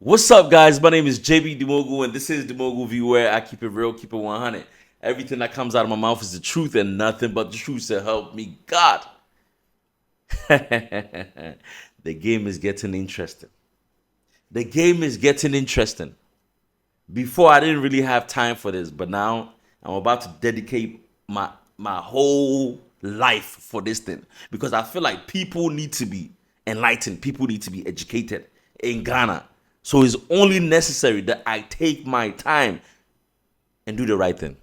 What's up, guys? My name is JB Demogu, and this is Demogu View, where I keep it real, keep it 100. Everything that comes out of my mouth is the truth and nothing but the truth, so help me God. The game is getting interesting. The game is getting interesting. Before, I didn't really have time for this, but now I'm about to dedicate my whole life for this thing because I feel like people need to be enlightened. People need to be educated in Ghana. So it's only necessary that I take my time and do the right thing.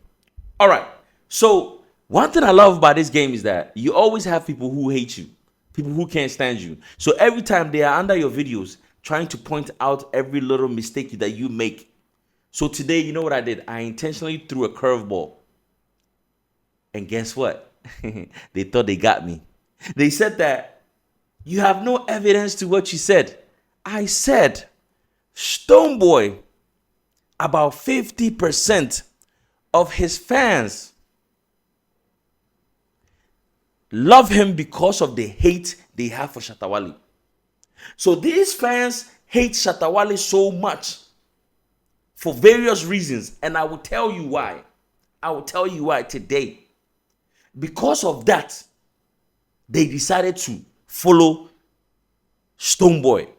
All right. So one thing I love about this game is that you always have people who hate you, people who can't stand you. So every time they are under your videos trying to point out every little mistake that you make. So today, you know what I did? I intentionally threw a curveball. And guess what? They thought they got me. They said that you have no evidence to what you said. I said, Stonebwoy, about 50% of his fans love him because of the hate they have for Shata Wale. So these fans hate Shata Wale so much for various reasons, and I will tell you why. I will tell you why today. Because of that, they decided to follow Stonebwoy.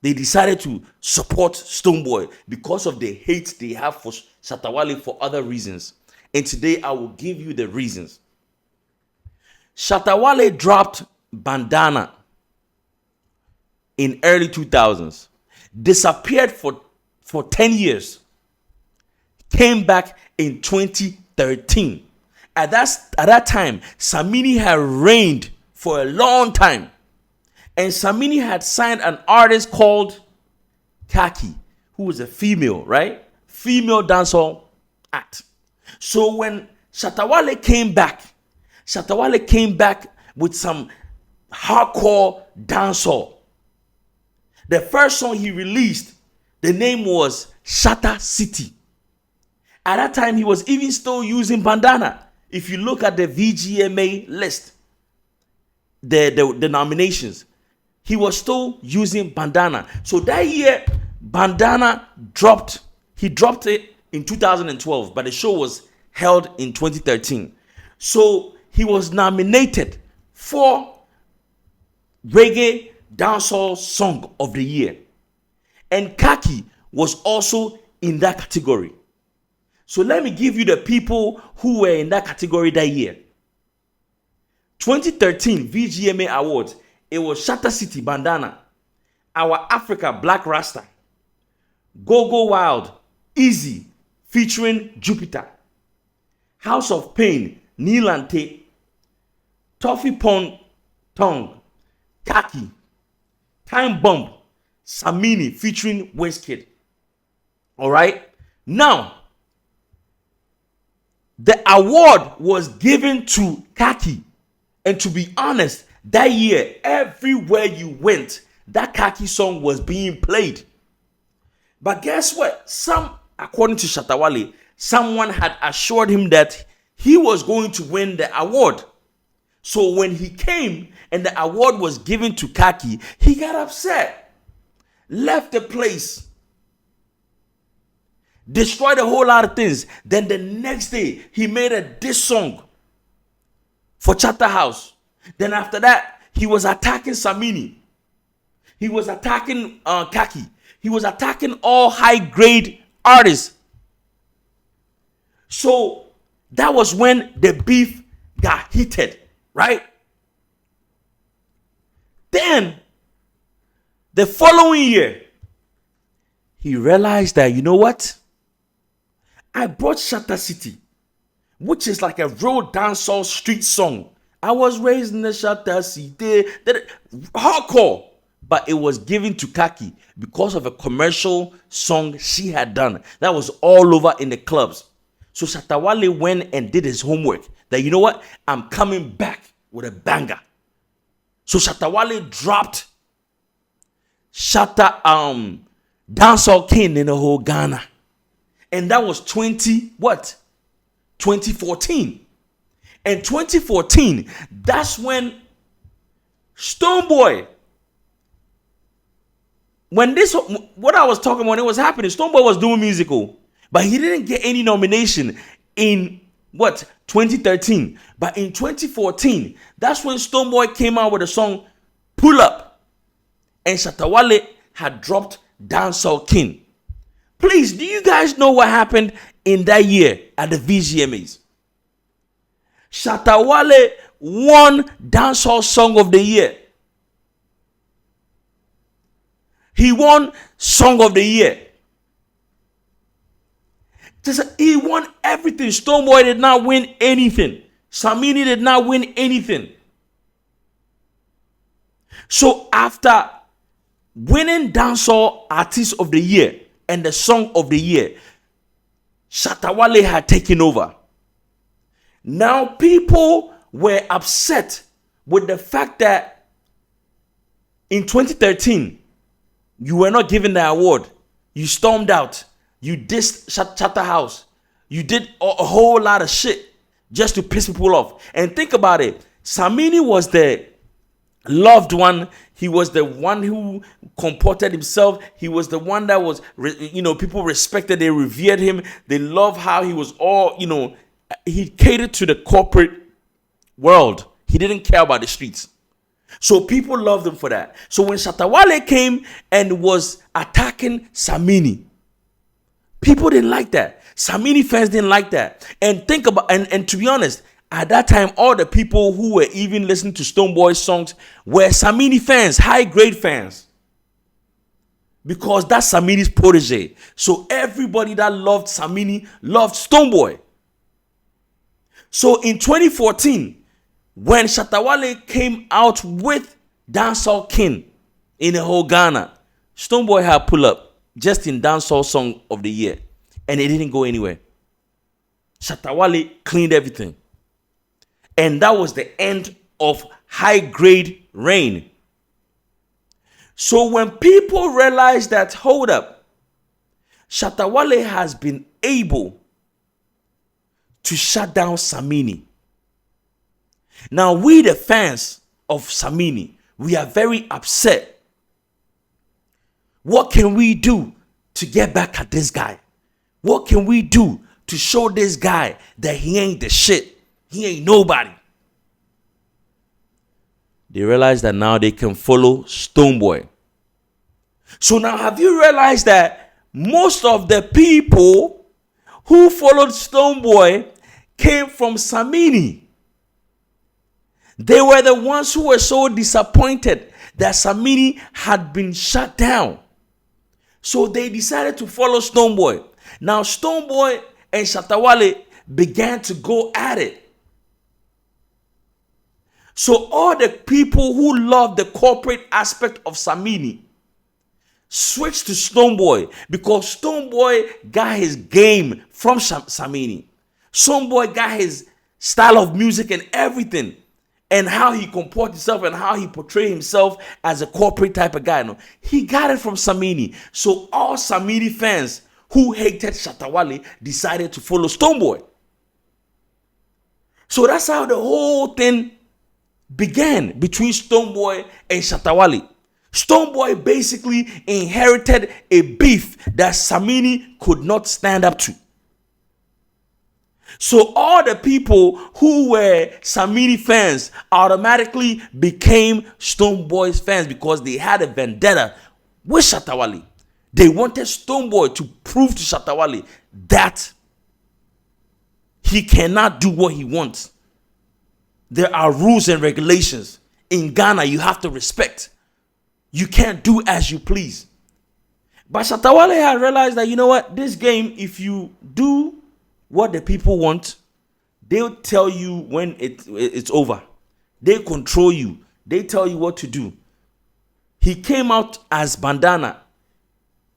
They decided to support Stonebwoy because of the hate they have for Shata Wale for other reasons. And today I will give you the reasons. Shata Wale dropped Bandana in early 2000s, disappeared for 10 years, came back in 2013. At that time, Samini had reigned for a long time. And Samini had signed an artist called Kaki, who was a female, right? Female dancehall act. So when Shata Wale came back, Shata Wale came back with some hardcore dancehall. The first song he released, the name was Shatta City. At that time, he was even still using bandana. If you look at the VGMA list, the nominations, he was still using bandana. So that year, bandana dropped. He dropped it in 2012, but the show was held in 2013. So he was nominated for Reggae Dancehall Song of the Year. And Kaki was also in that category. So let me give you the people who were in that category that year. 2013 VGMA Awards. It was Shatta City Bandana, Our Africa Black Rasta, Go Go Wild, Easy featuring Jupiter, House of Pain, Nilante, Toffee Pond Tongue, Kaki, Time Bomb, Samini featuring Wizkid. All right. Now, the award was given to Kaki. And to be honest, that year, everywhere you went, that Kaki song was being played. But guess what? According to Shata Wale, someone had assured him that he was going to win the award. So when he came and the award was given to Kaki, he got upset, left the place, destroyed a whole lot of things. Then the next day, he made a diss song for Chatta House. Then after that, he was attacking Samini. He was attacking Kaki. He was attacking all high-grade artists. So that was when the beef got heated, right? Then, the following year, he realized that, you know what? I brought Shatta City, which is like a real dancehall street song. I was raised in the Shatta City, hardcore. But it was given to Kaki because of a commercial song she had done that was all over in the clubs. So Shata Wale went and did his homework. That, you know what? I'm coming back with a banger. So Shata Wale dropped Shatta Dancehall King in the whole Ghana. And that was 2014. And 2014, that's when Stonebwoy when this, what I was talking about, it was happening. Stonebwoy was doing musical, but he didn't get any nomination in what 2013. But in 2014, that's when Stonebwoy came out with a song "Pull Up," and Shata Wale had dropped "Dancehall King." Please, do you guys know what happened in that year at the VGMAs? Shata Wale won Dancehall Song of the Year. He won Song of the Year. He won everything. Stonebwoy did not win anything. Samini did not win anything. So after winning Dancehall Artist of the Year and the Song of the Year, Shata Wale had taken over. Now people were upset with the fact that in 2013, you were not given the award. You stormed out. You dissed Shatta House. You did a whole lot of shit just to piss people off. And think about it. Samini was the loved one. He was the one who comported himself. He was the one that was, people respected. They revered him. They loved how he was all, he catered to the corporate world. He didn't care about the streets. So people loved him for that. So when Shata Wale came and was attacking Samini, people didn't like that. Samini fans didn't like that. And think about, and to be honest, at that time, all the people who were even listening to Stonebwoy's songs were Samini fans, high-grade fans. Because that's Samini's protege. So everybody that loved Samini loved Stonebwoy. So in 2014, when Shata Wale came out with Dancehall King in the whole Ghana, Stonebwoy had Pull Up just in Dancehall Song of the Year. And it didn't go anywhere. Shata Wale cleaned everything. And that was the end of high grade reign. So when people realize that, hold up, Shata Wale has been able to shut down Samini. Now we, the fans of Samini, we are very upset. What can we do to get back at this guy? What can we do to show this guy that he ain't the shit? He ain't nobody. They realize that now they can follow Stonebwoy. So now have you realized that most of the people who followed Stonebwoy came from Samini? They were the ones who were so disappointed that Samini had been shut down. So they decided to follow Stonebwoy. Now Stonebwoy and Shata Wale began to go at it. So all the people who loved the corporate aspect of Samini switched to Stonebwoy because Stonebwoy got his game from Samini. Stonebwoy got his style of music and everything, and how he comported himself and how he portrayed himself as a corporate type of guy. No, he got it from Samini. So all Samini fans who hated Shata Wale decided to follow Stonebwoy. So that's how the whole thing began between Stonebwoy and Shata Wale. Stonebwoy basically inherited a beef that Samini could not stand up to. So all the people who were Samini fans automatically became Stonebwoy's fans because they had a vendetta with Shata Wale. They wanted Stonebwoy to prove to Shata Wale that he cannot do what he wants. There are rules and regulations. In Ghana, you have to respect. You can't do as you please. But Shata Wale had realized that, you know what, this game, if you do what the people want, they'll tell you when it's over. They control you. They tell you what to do. He came out as Bandana,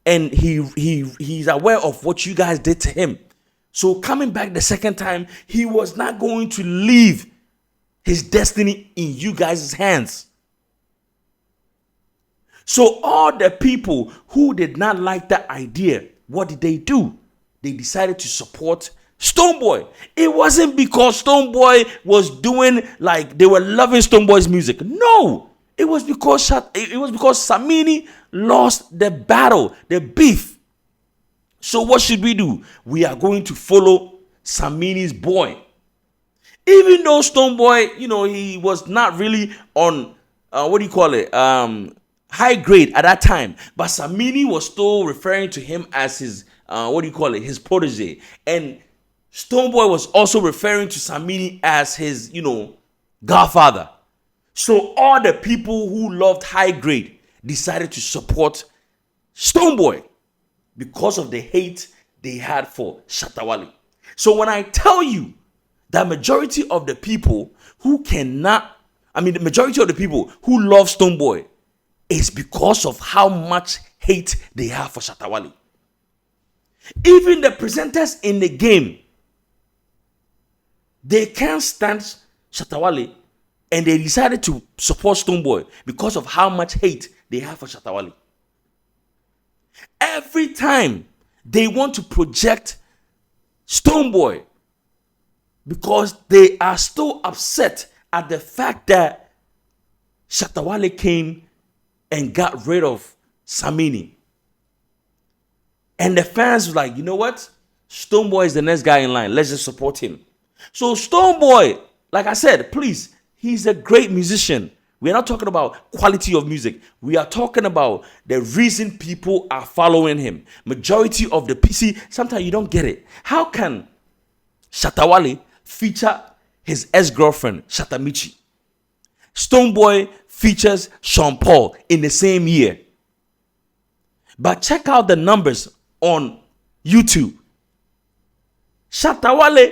and he's aware of what you guys did to him. So coming back the second time, he was not going to leave his destiny in you guys' hands. So all the people who did not like that idea, what did they do? They decided to support Stonebwoy. It wasn't because Stonebwoy was doing, like, they were loving Stonebwoy's music. No, It was because Samini lost the battle, the beef. So what should we do? We are going to follow Samini's boy. Even though Stonebwoy, he was not really on high grade at that time, but Samini was still referring to him as his his protege, and Stonebwoy was also referring to Samini as his godfather. So all the people who loved high grade decided to support Stonebwoy because of the hate they had for Shata Wale. So when I tell you that majority of the people the majority of the people who love Stonebwoy is because of how much hate they have for Shata Wale. Even the presenters in the game, they can't stand Shata Wale, and they decided to support Stonebwoy because of how much hate they have for Shata Wale. Every time they want to project Stonebwoy because they are still upset at the fact that Shata Wale came and got rid of Samini. And the fans were like, you know what? Stonebwoy is the next guy in line. Let's just support him. So Stonebwoy, like I said, please, he's a great musician. We're not talking about quality of music. We are talking about the reason people are following him. Majority of the PC, sometimes you don't get it. How can Shata Wale feature his ex-girlfriend, Shatta Michi? Stonebwoy features Sean Paul in the same year. But check out the numbers on YouTube. Shata Wale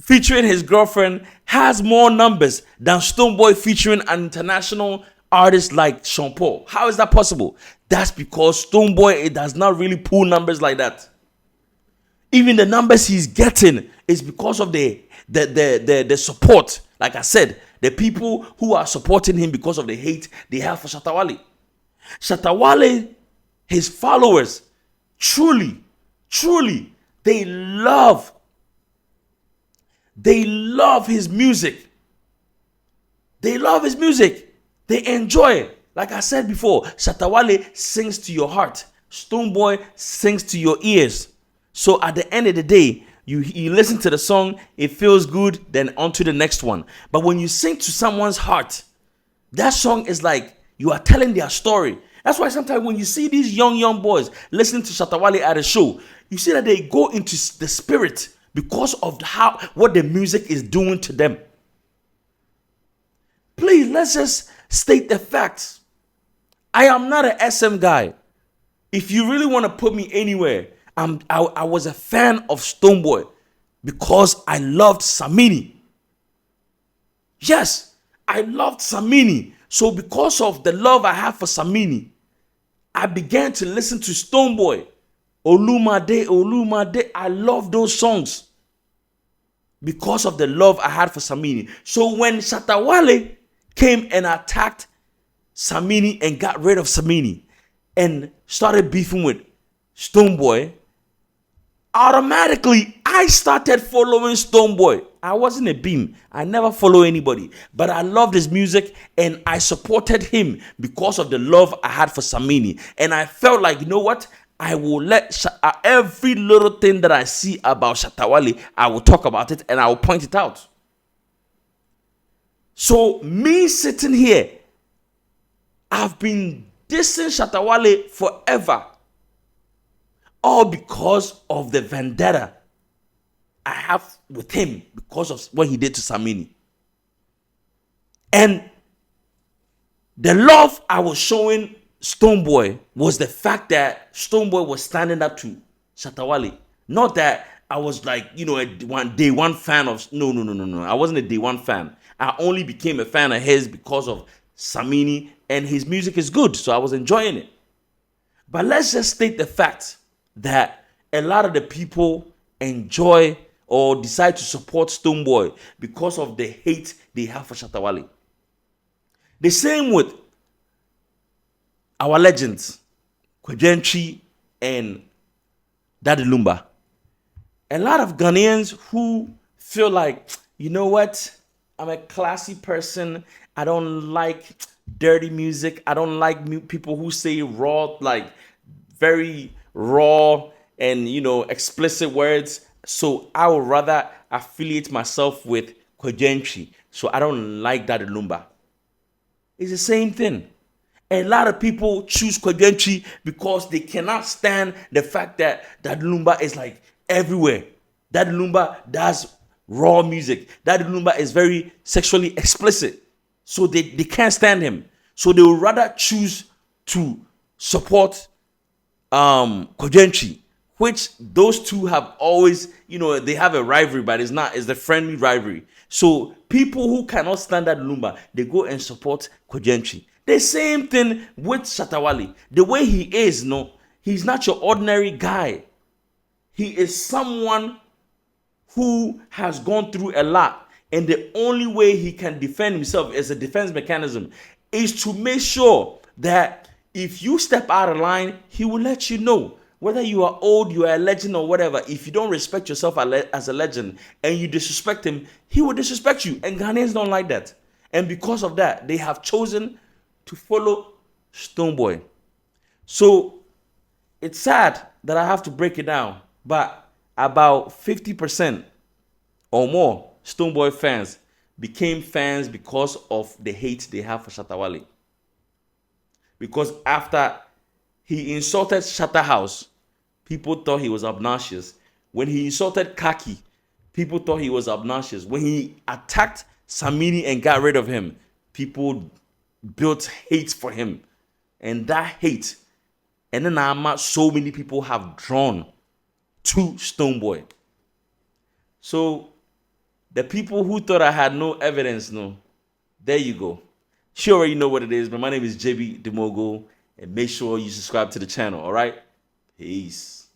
featuring his girlfriend has more numbers than Stonebwoy featuring an international artist like Sean Paul. How is that possible? That's because Stonebwoy does not really pull numbers like that. Even the numbers he's getting is because of the support. Like I said, the people who are supporting him because of the hate they have for Shata Wale. Shata Wale, his followers, truly, they love his music. They love his music. They enjoy it. Like I said before, Shata Wale sings to your heart. Stonebwoy sings to your ears. So at the end of the day, you listen to the song, it feels good, then on to the next one. But when you sing to someone's heart, that song is like you are telling their story. That's why sometimes when you see these young boys listening to Shata Wale at a show, you see that they go into the spirit because of what the music is doing to them. Please, let's just state the facts. I am not an SM guy. If you really want to put me anywhere, I was a fan of Stonebwoy because I loved Samini. Yes, I loved Samini. So because of the love I have for Samini, I began to listen to Stonebwoy. Olumade. I love those songs because of the love I had for Samini. So when Shata Wale came and attacked Samini and got rid of Samini and started beefing with Stonebwoy, automatically I started following Stonebwoy. I wasn't a beam. I never follow anybody. But I loved his music and I supported him because of the love I had for Samini. And I felt like, you know what? I will let every little thing that I see about Shata Wale, I will talk about it and I will point it out. So me sitting here, I've been dissing Shata Wale forever. All because of the vendetta I have with him because of what he did to Samini. And the love I was showing Stonebwoy was the fact that Stonebwoy was standing up to Shata Wale. Not that I was like, a day one fan of... No. I wasn't a day one fan. I only became a fan of his because of Samini, and his music is good, so I was enjoying it. But let's just state the fact that a lot of the people enjoy or decide to support Stonebwoy because of the hate they have for Shata Wale. The same with our legends, Kwejentri and Daddy Lumba. A lot of Ghanaians who feel like, you know what, I'm a classy person. I don't like dirty music. I don't like people who say raw, like very raw and explicit words. So I would rather affiliate myself with Kojentri. So I don't like that Lumba. It's the same thing. A lot of people choose Kojentri because they cannot stand the fact that that Lumba is like everywhere. That Lumba does raw music. That Lumba is very sexually explicit. So they can't stand him. So they would rather choose to support Kojentri, which those two have always, they have a rivalry, but it's the friendly rivalry. So people who cannot stand that Lumba, they go and support Kojentri. The same thing with Shata Wale. The way he is, he's not your ordinary guy. He is someone who has gone through a lot. And the only way he can defend himself as a defense mechanism is to make sure that if you step out of line, he will let you know. Whether you are old, you are a legend or whatever, if you don't respect yourself as a legend and you disrespect him, he will disrespect you. And Ghanaians don't like that. And because of that, they have chosen to follow Stonebwoy. So it's sad that I have to break it down, but about 50% or more Stonebwoy fans became fans because of the hate they have for Shata Wale. Because after he insulted Shatta House, people thought he was obnoxious. When he insulted Kaki, people thought he was obnoxious. When he attacked Samini and got rid of him, people built hate for him. And that hate, and then so many people have drawn to Stonebwoy. So the people who thought I had no evidence, there you go. You already know what it is, but my name is JB Demogo, and make sure you subscribe to the channel, all right? Peace.